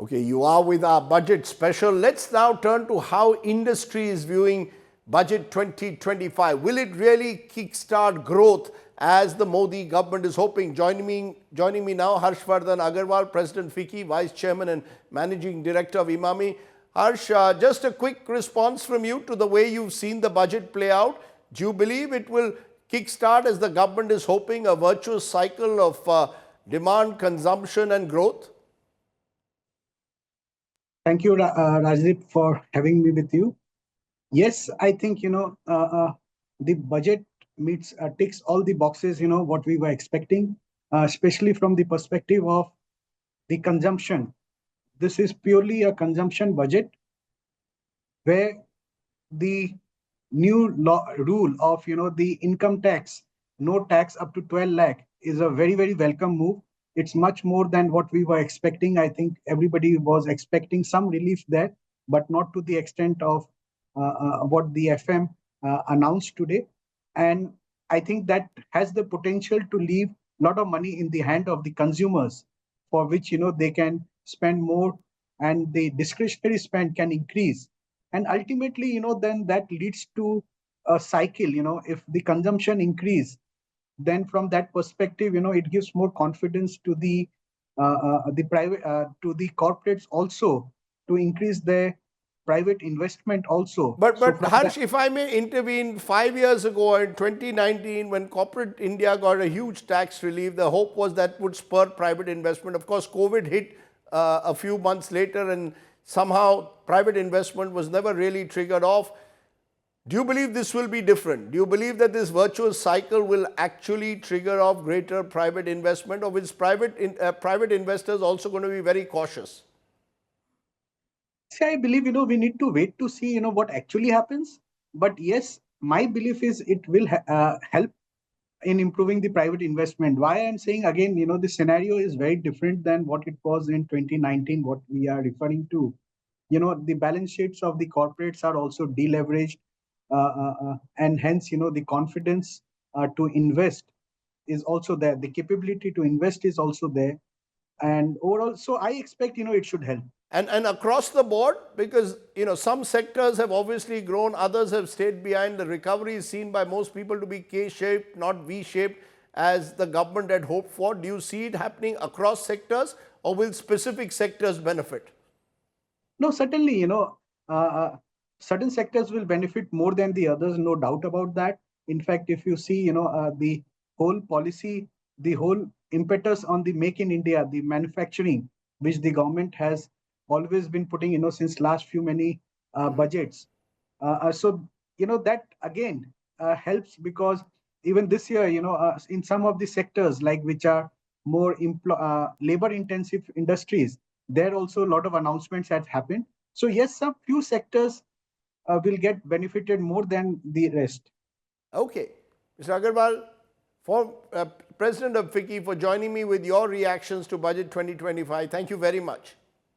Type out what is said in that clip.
Okay, you are with our budget special. Let's now turn to how industry is viewing budget 2025. Will it really kickstart growth as the Modi government is hoping? Joining me now, Harshvardhan Agarwal, President FICCI, Vice Chairman and Managing Director of Imami. Harsh, just a quick response from you to the way you've seen the budget play out. Do you believe it will kickstart, as the government is hoping, a virtuous cycle of demand, consumption and growth? Thank you, Rajdeep, for having me with you. Yes, I think, the budget ticks all the boxes, what we were expecting, especially from the perspective of the consumption. This is purely a consumption budget where the new rule of, the income tax, no tax up to 12 lakh is a very, very welcome move. It's much more than what we were expecting. I think everybody was expecting some relief there, but not to the extent of what the FM announced today. And I think that has the potential to leave a lot of money in the hand of the consumers, for which, they can spend more and the discretionary spend can increase. And ultimately, then that leads to a cycle. If the consumption increase, then from that perspective, it gives more confidence to the private to the corporates also to increase their private investment also. But Harsh, if I may intervene, 5 years ago in 2019, when corporate India got a huge tax relief, the hope was that would spur private investment. Of course, COVID hit a few months later, and somehow private investment was never really triggered off. Do you believe this will be different? Do you believe that this virtuous cycle will actually trigger off greater private investment, or is private investors also going to be very cautious? See, I believe, we need to wait to see, what actually happens. But yes, my belief is it will help in improving the private investment. Why I'm saying again, the scenario is very different than what it was in 2019, what we are referring to. The balance sheets of the corporates are also deleveraged. And hence, the confidence to invest is also there. The capability to invest is also there. And overall, so I expect, it should help. And across the board, because, some sectors have obviously grown, others have stayed behind. The recovery is seen by most people to be K-shaped, not V-shaped, as the government had hoped for. Do you see it happening across sectors, or will specific sectors benefit? No, certainly, certain sectors will benefit more than the others, no doubt about that. In fact, if you see, the whole policy, the whole impetus on the Make in India, the manufacturing, which the government has always been putting, since last few many budgets. So, that again helps, because even this year, in some of the sectors, like which are more labor intensive industries, there also a lot of announcements have happened. So yes, some few sectors will get benefited more than the rest. Okay. Mr. Agarwal, President of FICCI, for joining me with your reactions to Budget 2025. Thank you very much.